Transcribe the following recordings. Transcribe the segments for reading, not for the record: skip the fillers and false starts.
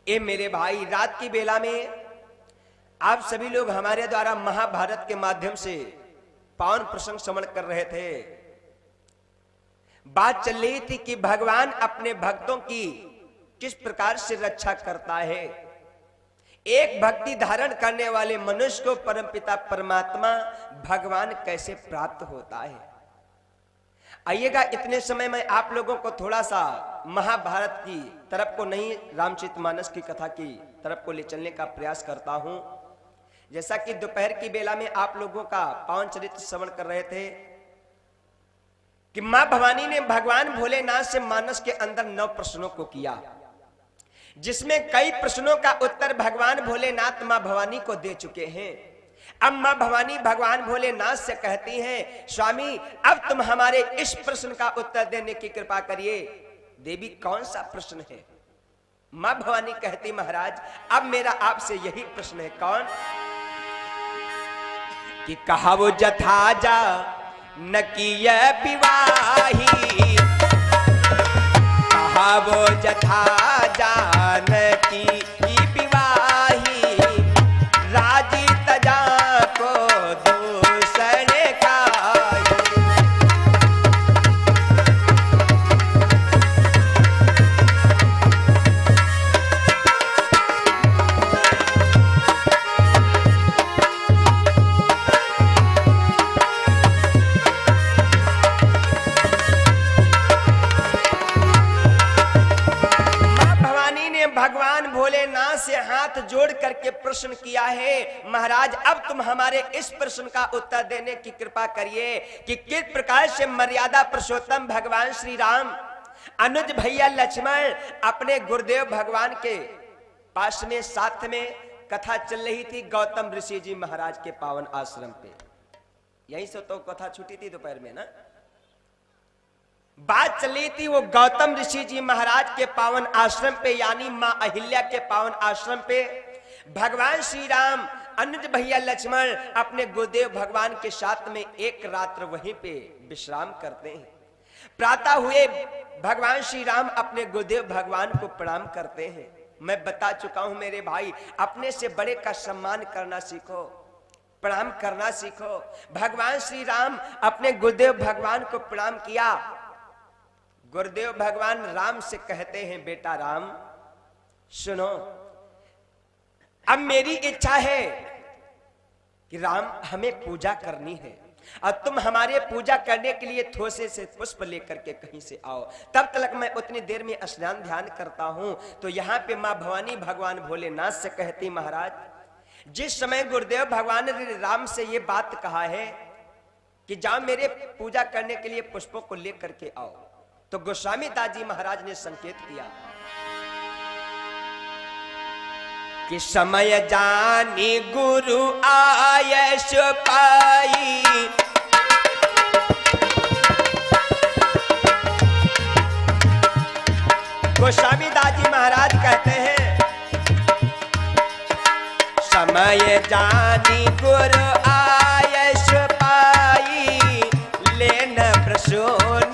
ए मेरे भाई, रात की बेला में आप सभी लोग हमारे द्वारा महाभारत के माध्यम से पावन प्रसंग श्रवण कर रहे थे। बात चल रही थी कि भगवान अपने भक्तों की किस प्रकार से रक्षा करता है। एक भक्ति धारण करने वाले मनुष्य को परमपिता परमात्मा भगवान कैसे प्राप्त होता है। आइएगा, इतने समय में आप लोगों को थोड़ा सा महाभारत की तरफ को नहीं, रामचरितमानस की कथा की तरफ को ले चलने का प्रयास करता हूं। जैसा कि दोपहर की बेला में आप लोगों का पावन चरित्र श्रवण कर रहे थे कि मां भवानी ने भगवान भोलेनाथ से मानस के अंदर 9 प्रश्नों को किया, जिसमें कई प्रश्नों का उत्तर भगवान भोलेनाथ मां भवानी को दे चुके हैं। अब मां भवानी भगवान भोलेनाथ से कहती हैं, स्वामी अब तुम हमारे इस प्रश्न का उत्तर देने की कृपा करिए। देवी, कौन सा प्रश्न है? मां भवानी कहती, महाराज अब मेरा आपसे यही प्रश्न है। कौन? कि कहा वो जथा जा न किय विवाही, कहा वो जथा जा न की विवाही, राजी तजा को दूसर का। भगवान भोलेनाथ से हाथ जोड़ करके प्रश्न किया है, महाराज अब तुम हमारे इस प्रश्न का उत्तर देने की कृपा करिए कि किस प्रकार से मर्यादा पुरुषोत्तम भगवान श्री राम अनुज भैया लक्ष्मण अपने गुरुदेव भगवान के पास में साथ में कथा चल रही थी गौतम ऋषि जी महाराज के पावन आश्रम पे। यहीं से तो कथा छूटी थी दोपहर में ना। बात चली थी वो गौतम ऋषि जी महाराज के पावन आश्रम पे, यानी मां अहिल्या के पावन आश्रम पे भगवान श्री राम अनुज भैया लक्ष्मण अपने गुरुदेव भगवान के साथ में एक रात्र वहीं पे विश्राम करते हैं। प्रातः हुए भगवान श्री राम अपने गुरुदेव भगवान को प्रणाम करते हैं। मैं बता चुका हूं मेरे भाई, अपने से बड़े का सम्मान करना सीखो, प्रणाम करना सीखो। भगवान श्री राम अपने गुरुदेव भगवान को प्रणाम किया। गुरुदेव भगवान राम से कहते हैं, बेटा राम सुनो, अब मेरी इच्छा है कि राम हमें पूजा करनी है और तुम हमारे पूजा करने के लिए थोसे से पुष्प लेकर के कहीं से आओ, तब तक मैं उतनी देर में स्नान ध्यान करता हूं। तो यहाँ पे मां भवानी भगवान भोलेनाथ से कहती, महाराज जिस समय गुरुदेव भगवान ने राम से ये बात कहा है कि जाओ मेरे पूजा करने के लिए पुष्पों को लेकर के आओ, तो गोस्वामी दाजी महाराज ने संकेत किया कि समय जानी गुरु आयस पाई, गोस्वामी दाजी महाराज कहते हैं, समय जानी गुरु आयस पाई, लेन प्रसून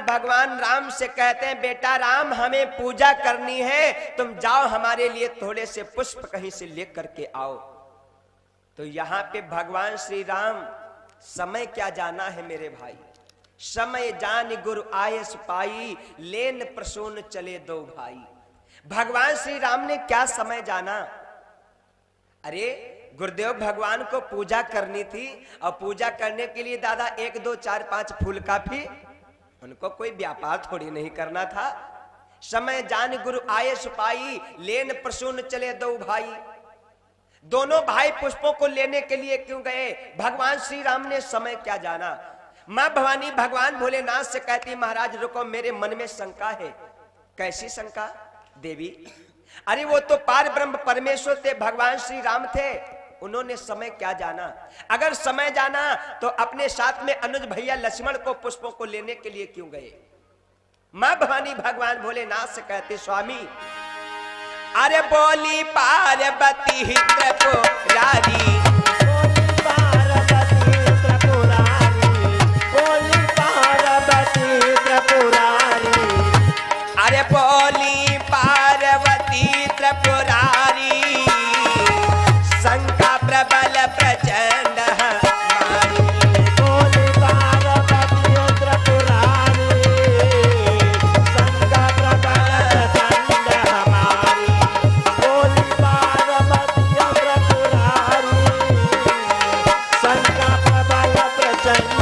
भगवान राम से कहते हैं, बेटा राम हमें पूजा करनी है, तुम जाओ हमारे लिए थोड़े से पुष्प कहीं से लेकर के आओ। तो यहाँ पे भगवान श्री राम समय क्या जाना है मेरे भाई, समय जान गुरु आयस पाई, लेन प्रसून चले दो भाई। भगवान श्री राम ने क्या समय जाना? अरे गुरुदेव भगवान को पूजा करनी थी और पूजा करने के लिए दादा 1 2 4 5 फूल काफी, उनको कोई व्यापार थोड़ी नहीं करना था। समय जान गुरु आये सुपाई, लेन प्रसून चले दो भाई। दोनों भाई पुष्पों को लेने के लिए क्यों गए? भगवान श्री राम ने समय क्या जाना। मां भवानी भगवान भोलेनाथ से कहती, महाराज रुको, मेरे मन में शंका है। कैसी शंका? देवी, अरे वो तो पार ब्रह्म परमेश्वर थे, भगवान श्री राम थे, उन्होंने समय क्या जाना? अगर समय जाना तो अपने साथ में अनुज भैया लक्ष्मण को पुष्पों को लेने के लिए क्यों गए? मां भवानी भगवान भोलेनाथ से कहते, स्वामी अरे बोली पार्वती त्रिपुरारी, बोली पार्वती त्रिपुरारी, बोली पार्वती त्रिपुरारी, अरे बोली पार्वती त्रिपुरारी, शंका प्रबल प्रचंड हमारी। बोली पार्वती त्रिपुरारी, शंका प्रबल प्रचंड हमारी। बोली पार्वती त्रिपुरारी, शंका प्रबल प्रचंड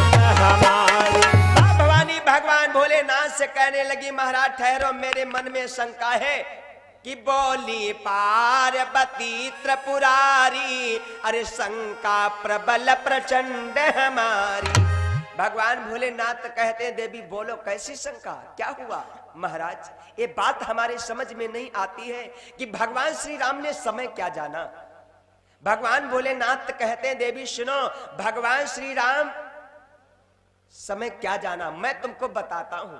हमारी। मां भवानी भगवान भोलेनाथ से कहने लगी, महाराज ठहरो, मेरे मन में शंका है कि बोली पार्वती त्रिपुरारी, अरे शंका प्रबल प्रचंड हमारी। भगवान भोलेनाथ कहते हैं, देवी बोलो कैसी शंका, क्या हुआ? महाराज ये बात हमारे समझ में नहीं आती है कि भगवान श्री राम ने समय क्या जाना। भगवान भोलेनाथ कहते हैं, देवी सुनो, भगवान श्री राम समय क्या जाना, मैं तुमको बताता हूं।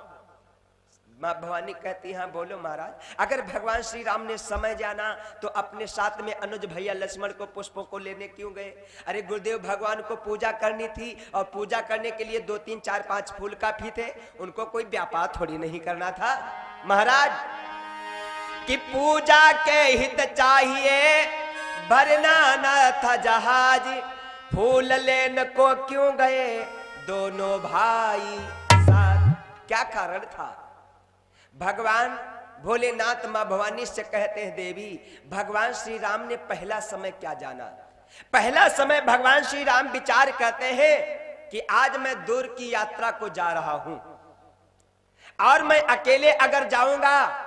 मां भवानी कहती, हाँ बोलो महाराज। अगर भगवान श्री राम ने समय जाना तो अपने साथ में अनुज भैया लक्ष्मण को पुष्पों को लेने क्यों गए? अरे गुरुदेव भगवान को पूजा करनी थी और पूजा करने के लिए 2 3 4 5 फूल काफी थे, उनको कोई व्यापार थोड़ी नहीं करना था महाराज। कि पूजा के हित चाहिए भरना न था जहाज, फूल लेने को क्यों गए दोनों भाई साथ? क्या कारण था? भगवान भोलेनाथ मां भवानी से कहते हैं, देवी भगवान श्री राम ने पहला समय क्या जाना? पहला समय भगवान श्री राम विचार करते हैं कि आज मैं दूर की यात्रा को जा रहा हूं और मैं अकेले अगर जाऊंगा,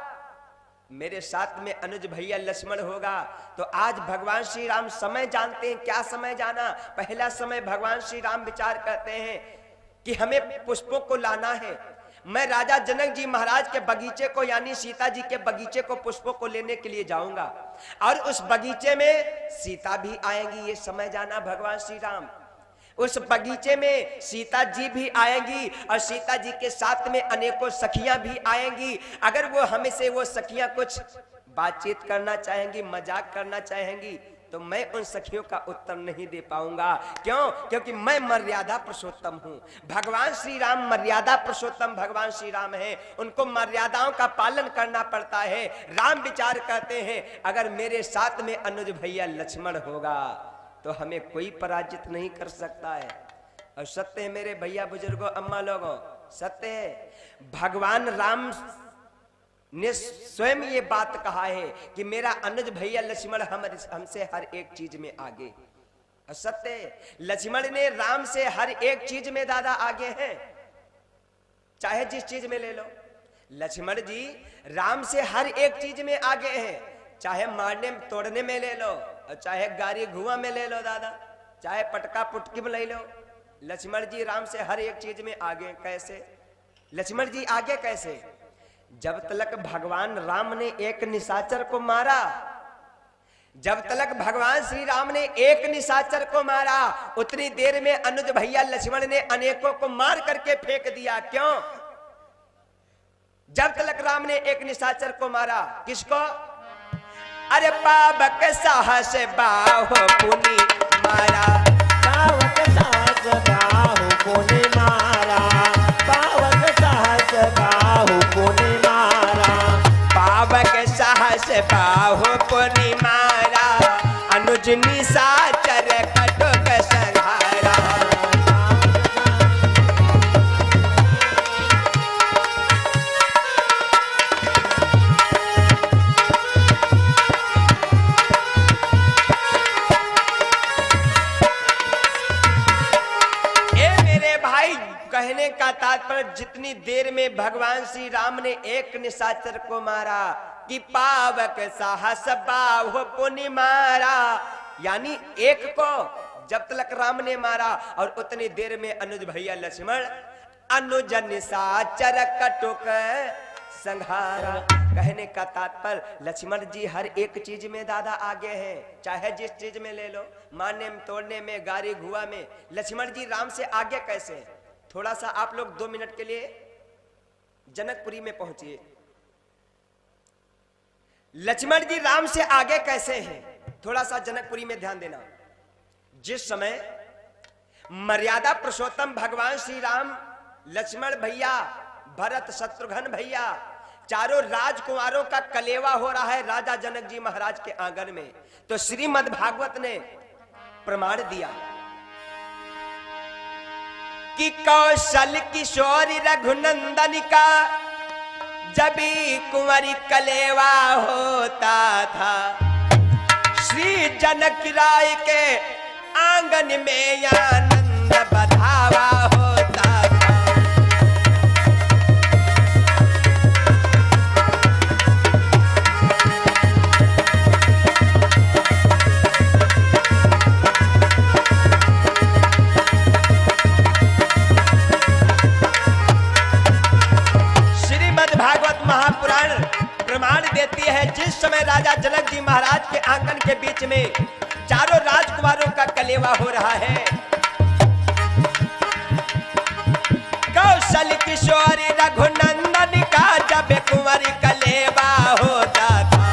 मेरे साथ में अनुज भैया लक्ष्मण होगा, तो आज भगवान श्री राम समय जानते हैं। क्या समय जाना? पहला समय भगवान श्री राम विचार करते हैं कि हमें पुष्पों को लाना है। मैं राजा जनक जी महाराज के बगीचे को यानी सीता जी के बगीचे को पुष्पों को लेने के लिए जाऊंगा और उस बगीचे में सीता भी आएंगी, ये समय जाना भगवान श्री राम। उस बगीचे में सीता जी भी आएंगी और सीता जी के साथ में अनेकों सखियां भी आएंगी। अगर वो हमें से वो सखियां कुछ बातचीत करना चाहेंगी, मजाक करना चाहेंगी, तो मैं उन सखियों का उत्तर नहीं दे पाऊंगा। क्यों? क्योंकि मैं मर्यादा पुरुषोत्तम हूं। भगवान श्री राम मर्यादा पुरुषोत्तम भगवान श्री राम है, उनको मर्यादाओं का पालन करना पड़ता है। राम विचार करते हैं, अगर मेरे साथ में अनुज भैया लक्ष्मण होगा तो हमें कोई पराजित नहीं कर सकता है। और सत्य है मेरे भैया बुजुर्गों, अम्मा लोगों, सत्य है भगवान राम ने स्वयं ये बात कहा है कि मेरा अनुज भैया लक्ष्मण हमसे हर एक चीज में आगे। और सत्य लक्ष्मण ने राम से हर एक चीज में दादा आगे हैं, चाहे जिस चीज में ले लो। लक्ष्मण जी राम से हर एक चीज में आगे हैं, चाहे मारने तोड़ने में ले लो और चाहे गाड़ी घुआ में ले लो दादा, चाहे पटका पुटकी में ले लो। लक्ष्मण जी राम से हर एक चीज में आगे। कैसे लक्ष्मण जी आगे? कैसे? जब तक भगवान राम ने एक निशाचर को मारा, जब तक भगवान श्री राम ने एक निशाचर को मारा, उतनी देर में अनुज भैया लक्ष्मण ने अनेकों को मार करके फेंक दिया। क्यों? जब तक राम ने एक निशाचर को मारा। किसको? अरे पावक साहस बाहो पुनि मारा, पावक साहस बाहु पुनि मारा, पावक साहस बाहु पुनि मारा, पावक साहस बाहो पुनि मारा, अनुज निशाचर कटुक संहारा। कहने का तात्पर्य, जितनी देर में भगवान श्री राम ने एक निशाचर को मारा कि पावक साहस बाहु पुनि मारा, यानी एक को जब तक राम ने मारा, और उतनी देर में अनुज भैया लक्ष्मण अनुज निशाचर कटुक संहारा। कहने का तात्पर्य लक्ष्मण जी हर एक चीज में दादा आगे हैं, चाहे जिस चीज में ले लो, मारने में, तोड़ने में, गाड़ी घुआ में। लक्ष्मण जी राम से आगे कैसे हैं? थोड़ा सा आप लोग 2 मिनट के लिए जनकपुरी में पहुंचिए। लक्ष्मण जी राम से आगे कैसे हैं? थोड़ा सा जनकपुरी में ध्यान देना। जिस समय मर्यादा पुरुषोत्तम भगवान श्री राम, लक्ष्मण भैया, भरत, शत्रुघ्न भैया, चारों राजकुमारों का कलेवा हो रहा है राजा जनक जी महाराज के आंगन में, तो श्रीमद् भागवत ने प्रमाण दिया कि कौशल किशोरी रघुनंदन का जब कुंवरी कलेवा होता था, श्री जनक राय के आंगन में आनंद बधावा होता था। प्रमाण देती है जिस समय राजा जनक जी महाराज के आंगन के बीच में चारों राजकुमारों का कलेवा हो रहा है, कौशल किशोरी रघुनंदन का जब कुंवरी कलेवा होता था,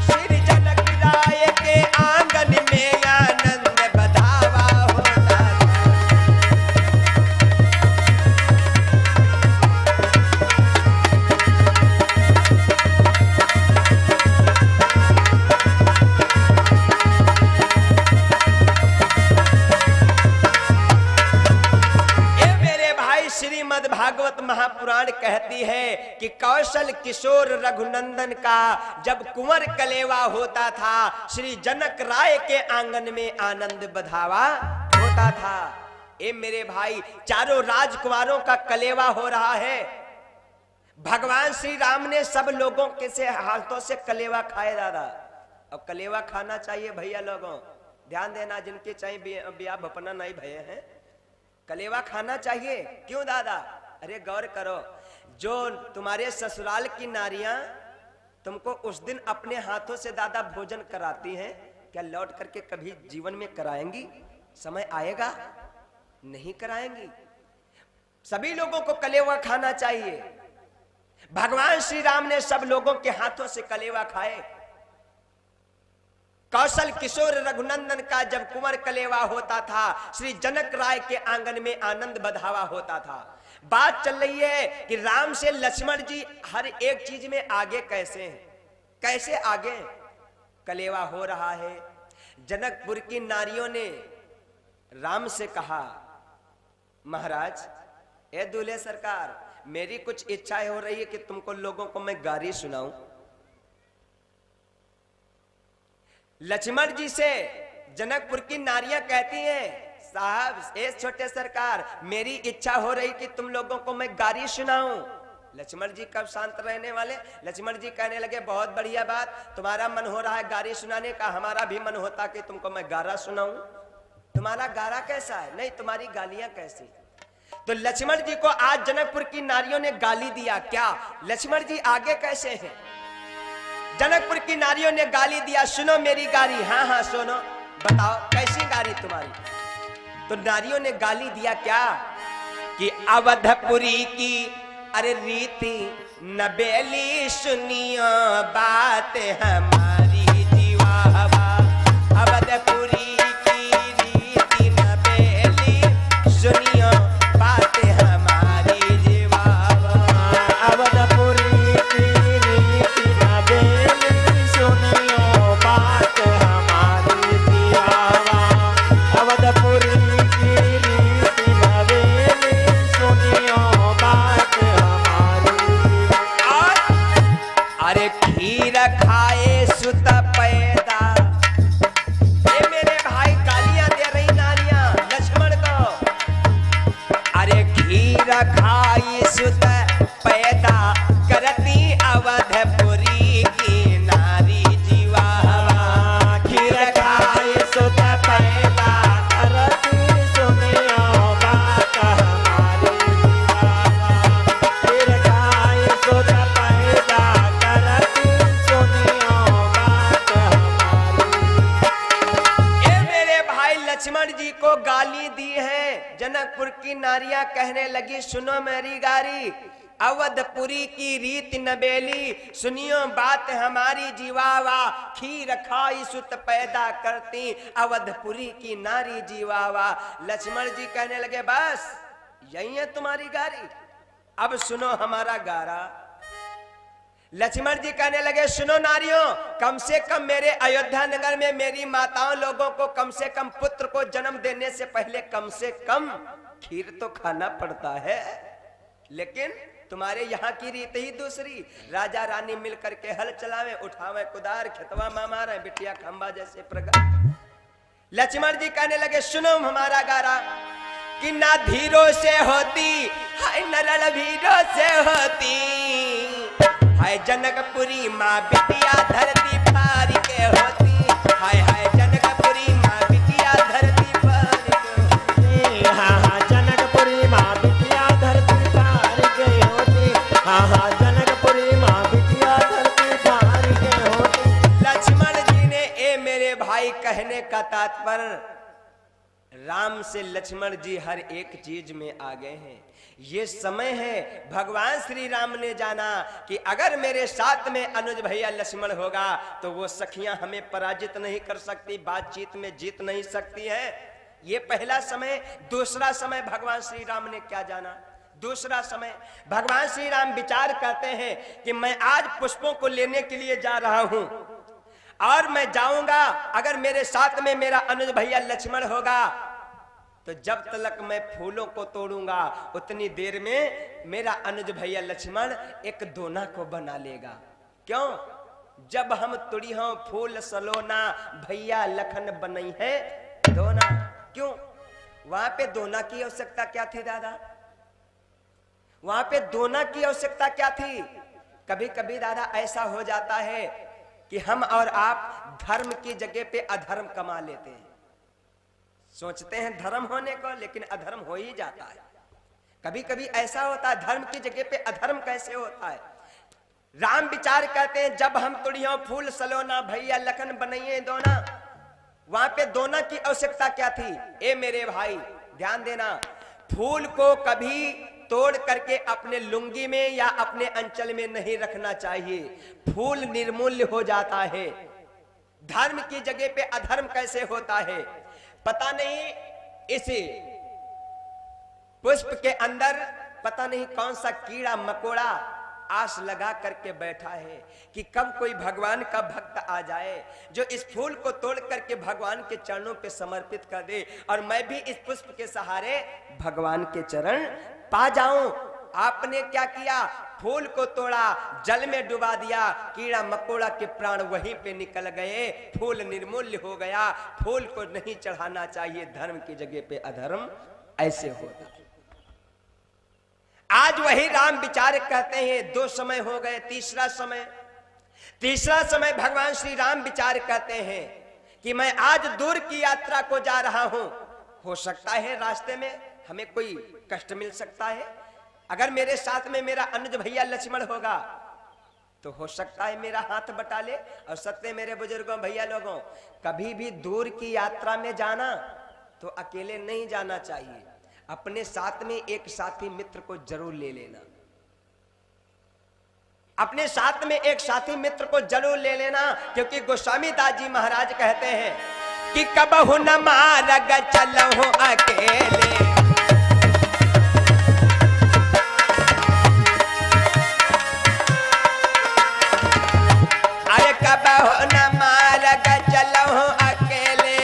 श्री जनक राय के आंगन में आनंद बधावा होता था। श्रीमद् भागवत महापुराण कहती है कि कौशल किशोर रघुनंदन का जब कुंवर कलेवा होता था, श्री जनक राय के आंगन में आनंद बधावा होता था। ए मेरे भाई, चारों राजकुमारों का कलेवा हो रहा है। भगवान श्री राम ने सब लोगों के से हाथों से कलेवा खाए दादा। अब कलेवा खाना चाहिए भैया लोगों, ध्यान देना, जिनके चाहिए ब्याह भपना नहीं भये हैं, कलेवा खाना चाहिए। क्यों दादा? अरे गौर करो, जो तुम्हारे ससुराल की नारियां तुमको उस दिन अपने हाथों से दादा भोजन कराती हैं, क्या लौट करके कभी जीवन में कराएंगी? समय आएगा नहीं कराएंगी। सभी लोगों को कलेवा खाना चाहिए। भगवान श्री राम ने सब लोगों के हाथों से कलेवा खाए। कौशल किशोर रघुनंदन का जब कुंवर कलेवा होता था, श्री जनक राय के आंगन में आनंद बधावा होता था। बात चल रही है कि राम से लक्ष्मण जी हर एक चीज में आगे कैसे हैं, कैसे आगे? कलेवा हो रहा है। जनकपुर की नारियों ने राम से कहा, महाराज, ए दूल्हे सरकार, मेरी कुछ इच्छाएं हो रही है कि तुमको लोगों को मैं गारी सुनाऊं। लक्ष्मण जी से जनकपुर की नारियां कहती हैं, साहब ए छोटे सरकार, मेरी इच्छा हो रही कि तुम लोगों को मैं गारी सुनाऊं। लक्ष्मण जी कब शांत रहने वाले? लक्ष्मण जी कहने लगे, बहुत बढ़िया बात, तुम्हारा मन हो रहा है गारी सुनाने का, हमारा भी मन होता कि तुमको मैं गारा सुनाऊं। तुम्हारा गारा कैसा है? नहीं, तुम्हारी गालियां कैसी? तो लक्ष्मण जी को आज जनकपुर की नारियों ने गाली दिया। क्या लक्ष्मण जी आगे कैसे हैं? जनकपुर की नारियों ने गाली दिया, सुनो मेरी गाली। हाँ हाँ सुनो, बताओ कैसी गाली तुम्हारी? तो नारियों ने गाली दिया क्या कि अवधपुरी की अरे रीति नबेली सुनियो बात हमारी जीवावा। अवधपुरी की रीति नबेली सुनियो बात हमारी जीवावा। अवधपुरी की रीति नबेली सुनियो बात हमारी जीवावा। अवधपुरी की रीति नबेली सुनियो बात हमारी जीवावा। अरे खीर खाए सुत पैदा, ये मेरे भाई गालियां दे रही नारियां लक्ष्मण को। अरे खीर खाई सुत पैदा करती अवधपुरी की नारी जीवावा। खीर खाए सुत पैदा करती सुनियो बात हमारी जीवावा। खीर खाए सुत पैदा लक्ष्मण जी को गाली दी है। जनकपुर की नारियां कहने लगी, सुनो मेरी गारी, अवधपुरी की रीत नबेली, सुनियो बात हमारी जीवावा, खीर खाई सुत पैदा करती, अवधपुरी की नारी जीवावा। लक्ष्मण जी कहने लगे, बस यही है तुम्हारी गारी, अब सुनो हमारा गारा। लक्ष्मण जी कहने लगे, सुनो नारियों, कम से कम मेरे अयोध्या नगर में मेरी माताओं लोगों को कम से कम पुत्र को जन्म देने से पहले कम से कम खीर तो खाना पड़ता है, लेकिन तुम्हारे यहाँ की रीत ही दूसरी। राजा रानी मिल करके हल चलावे, उठावे कुदार, खेतवा मारे, बिटिया खंबा जैसे प्रगा। लक्ष्मण जी कहने लगे, सुनो हमारा गारा, कि ना धीरो से होती, हाय नरल भीरो से होती, हाय जनकपुरी माँ बिटिया धरती फार के होती, हाय हाय जनकपुरी माँ बिटिया धरती फार के होती। हाँ हाँ जनकपुरी माँ बिटिया धरती फार के होती, हाँ हाँ जनकपुरी माँ बिटिया धरती फार के होती। लक्ष्मण जी ने ए मेरे भाई कहने का तात्पर्य, राम से लक्ष्मण जी हर एक चीज में आगे हैं। ये समय है, भगवान श्री राम ने जाना कि अगर मेरे साथ में अनुज भैया लक्ष्मण होगा तो वो सखियां हमें पराजित नहीं कर सकती, बातचीत में जीत नहीं सकती है। ये पहला समय। दूसरा समय भगवान श्री राम ने क्या जाना? दूसरा समय भगवान श्री राम विचार करते हैं कि मैं आज पुष्पों को लेने के लिए जा रहा हूं और मैं जाऊंगा, अगर मेरे साथ में मेरा अनुज भैया लक्ष्मण होगा तो जब तक मैं फूलों को तोड़ूंगा उतनी देर में मेरा अनुज भैया लक्ष्मण एक दोना को बना लेगा। क्यों? जब हम तुड़ी हो फूल सलोना, भैया लखन बनई है दोना। क्यों? वहां पे दोना की आवश्यकता क्या थी दादा? वहां पे दोना की आवश्यकता क्या थी? कभी कभी दादा ऐसा हो जाता है कि हम और आप धर्म की जगह पे अधर्म कमा लेते हैं। सोचते हैं धर्म होने को, लेकिन अधर्म हो ही जाता है। कभी कभी ऐसा होता है, धर्म की जगह पे अधर्म कैसे होता है? राम विचार करते हैं, जब हम तुड़ियों फूल सलोना, भैया लखन बनइए दोना, वहां पे दोना की आवश्यकता क्या थी? ए मेरे भाई ध्यान देना, फूल को कभी तोड़ करके अपने लुंगी में या अपने अंचल में नहीं रखना चाहिए, फूल निर्मूल्य हो जाता है। धर्म की जगह पे अधर्म कैसे होता है? पता नहीं इस पुष्प के अंदर पता नहीं कौन सा कीड़ा मकोड़ा आस लगा करके बैठा है कि कब कोई भगवान का भक्त आ जाए जो इस फूल को तोड़ करके भगवान के चरणों पे समर्पित कर दे और मैं भी इस पुष्प के सहारे भगवान के चरण पा जाऊं। आपने क्या किया? फूल को तोड़ा, जल में डुबा दिया, कीड़ा मकोड़ा के प्राण वहीं पे निकल गए, फूल निर्मूल्य हो गया। फूल को नहीं चढ़ाना चाहिए, धर्म की जगह पे अधर्म ऐसे होता। आज वही राम विचार कहते हैं, दो समय हो गए, तीसरा समय भगवान श्री राम विचार करते हैं कि मैं आज दूर की यात्रा को जा रहा हूं, हो सकता है रास्ते में हमें कोई कष्ट मिल सकता है। अगर मेरे साथ में मेरा अनुज भैया लक्ष्मण होगा तो हो सकता है मेरा हाथ बटा ले। और सत्य मेरे बुजुर्गों भैया लोगों, कभी भी दूर की यात्रा में जाना तो अकेले नहीं जाना चाहिए, अपने साथ में एक साथी मित्र को जरूर ले लेना। अपने साथ में एक साथी मित्र को जरूर ले लेना, क्योंकि गोस्वामी दास जी महाराज कहते हैं कि कबहु न मारग चलहु अकेले, अरे कबहु न मारग चलहु अकेले,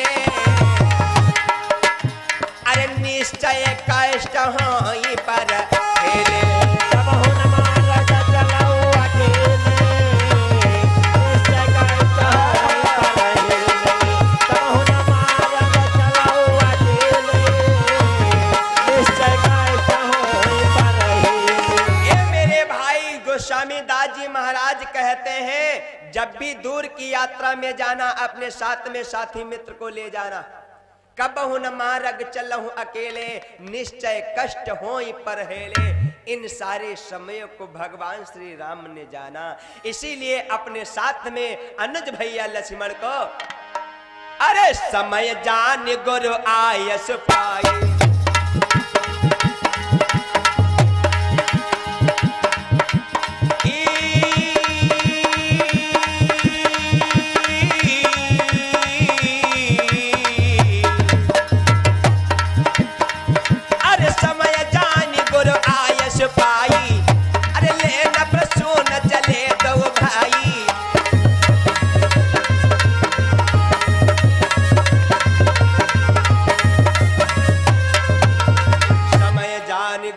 अरे निश्चय कष्ट होई पर हेले। गोस्वामी दास जी महाराज कहते हैं, जब भी दूर की यात्रा में जाना अपने साथ में साथी मित्र को ले जाना। कबहु न मारग चलहु अकेले, निश्चय कष्ट होई पर हेले। इन सारे समयों को भगवान श्री राम ने जाना, इसीलिए अपने साथ में अनुज भैया लक्ष्मण को अरे समय जान गुरु आयस पाई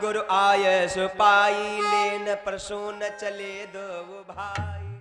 गुरु आयस पाई लेन प्रसून चले दो भाई।